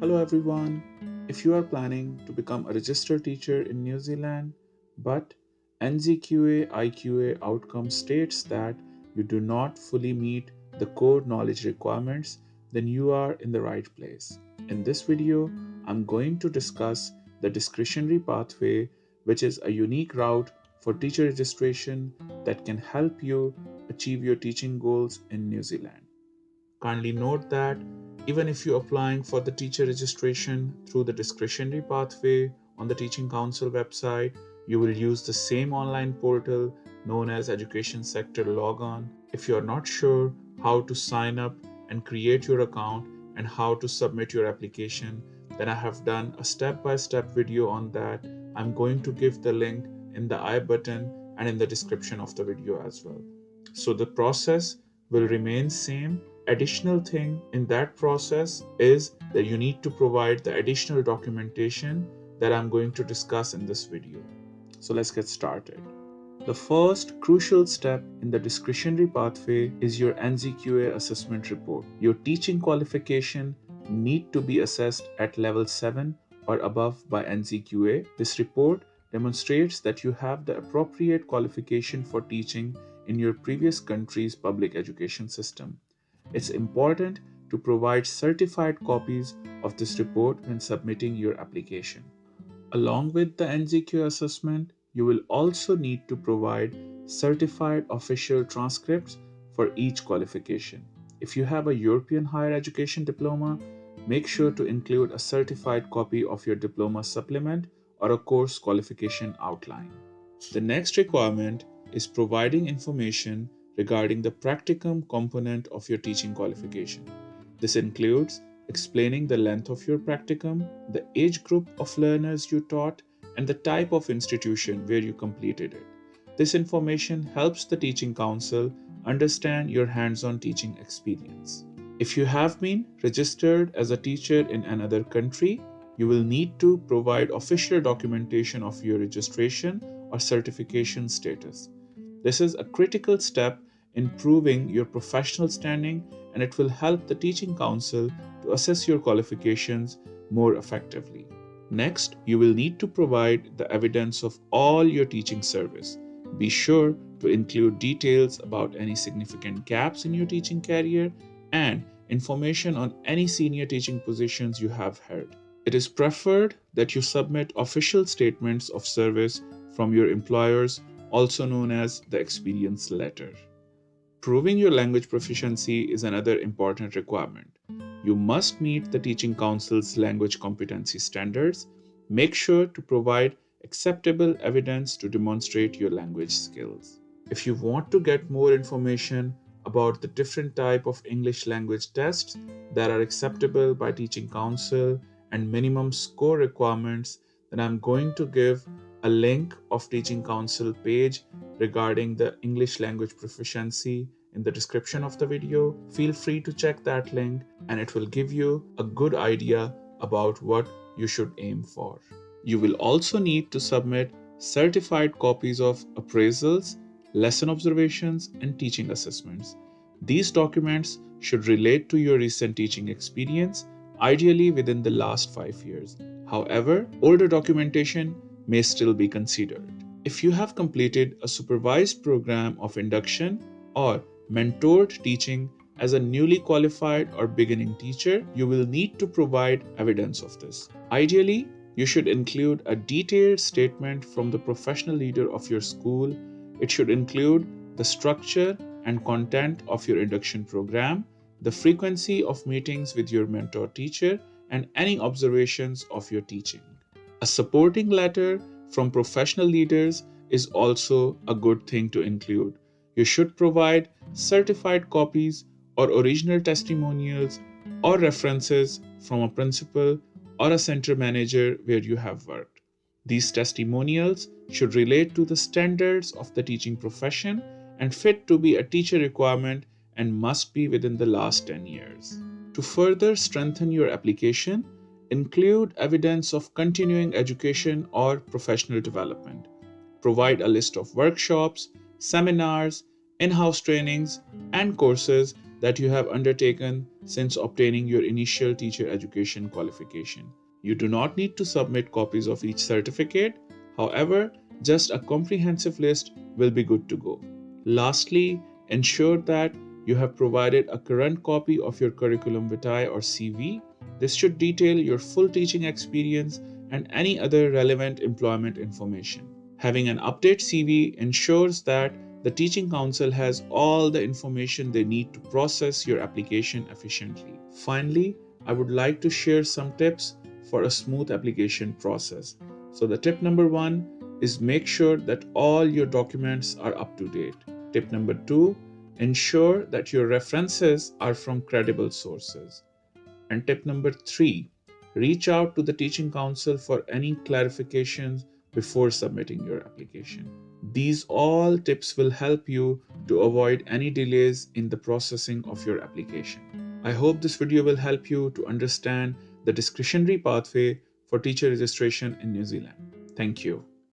Hello everyone. If you are planning to become a registered teacher in New Zealand, but NZQA IQA outcome states that you do not fully meet the core knowledge requirements, then you are in the right place. In this video, I'm going to discuss the discretionary pathway, which is a unique route for teacher registration that can help you achieve your teaching goals in New Zealand. Kindly note that even if you're applying for the teacher registration through the discretionary pathway on the Teaching Council website, you will use the same online portal known as Education Sector Logon. If you're not sure how to sign up and create your account and how to submit your application, then I have done a step-by-step video on that. I'm going to give the link in the I button and in the description of the video as well. So the process will remain same. Additional thing in that process is that you need to provide the additional documentation that I'm going to discuss in this video. So let's get started. The first crucial step in the discretionary pathway is your NZQA assessment report. Your teaching qualification need to be assessed at level 7 or above by NZQA. This report demonstrates that you have the appropriate qualification for teaching in your previous country's public education system. It's important to provide certified copies of this report when submitting your application. Along with the NZQ assessment, you will also need to provide certified official transcripts for each qualification. If you have a European higher education diploma, make sure to include a certified copy of your diploma supplement or a course qualification outline. The next requirement is providing information regarding the practicum component of your teaching qualification. This includes explaining the length of your practicum, the age group of learners you taught, and the type of institution where you completed it. This information helps the Teaching Council understand your hands-on teaching experience. If you have been registered as a teacher in another country, you will need to provide official documentation of your registration or certification status. This is a critical step in proving your professional standing, and it will help the Teaching Council to assess your qualifications more effectively. Next, you will need to provide the evidence of all your teaching service. Be sure to include details about any significant gaps in your teaching career and information on any senior teaching positions you have held. It is preferred that you submit official statements of service from your employers, also known as the experience letter. Proving your language proficiency is another important requirement. You must meet the Teaching Council's language competency standards. Make sure to provide acceptable evidence to demonstrate your language skills. If you want to get more information about the different type of English language tests that are acceptable by Teaching Council and minimum score requirements, then I'm going to give a link of Teaching Council page regarding the English language proficiency in the description of the video. Feel free to check that link and it will give you a good idea about what you should aim for. You will also need to submit certified copies of appraisals, lesson observations, and teaching assessments. These documents should relate to your recent teaching experience, ideally within the last 5 years. However, older documentation may still be considered. If you have completed a supervised program of induction or mentored teaching as a newly qualified or beginning teacher, you will need to provide evidence of this. Ideally, you should include a detailed statement from the professional leader of your school. It should include the structure and content of your induction program, the frequency of meetings with your mentor teacher, and any observations of your teaching. A supporting letter from professional leaders is also a good thing to include. You should provide certified copies or original testimonials or references from a principal or a center manager where you have worked. These testimonials should relate to the standards of the teaching profession and fit to be a teacher requirement and must be within the last 10 years. To further strengthen your application, include evidence of continuing education or professional development. Provide a list of workshops, seminars, in-house trainings, and courses that you have undertaken since obtaining your initial teacher education qualification. You do not need to submit copies of each certificate. However, just a comprehensive list will be good to go. Lastly, ensure that you have provided a current copy of your curriculum vitae or CV. This should detail your full teaching experience and any other relevant employment information. Having an update CV ensures that the Teaching Council has all the information they need to process your application efficiently. Finally, I would like to share some tips for a smooth application process. So, the tip number one is make sure that all your documents are up to date. Tip number two, ensure that your references are from credible sources. And tip number three, reach out to the Teaching Council for any clarifications before submitting your application. These all tips will help you to avoid any delays in the processing of your application. I hope this video will help you to understand the discretionary pathway for teacher registration in New Zealand. Thank you.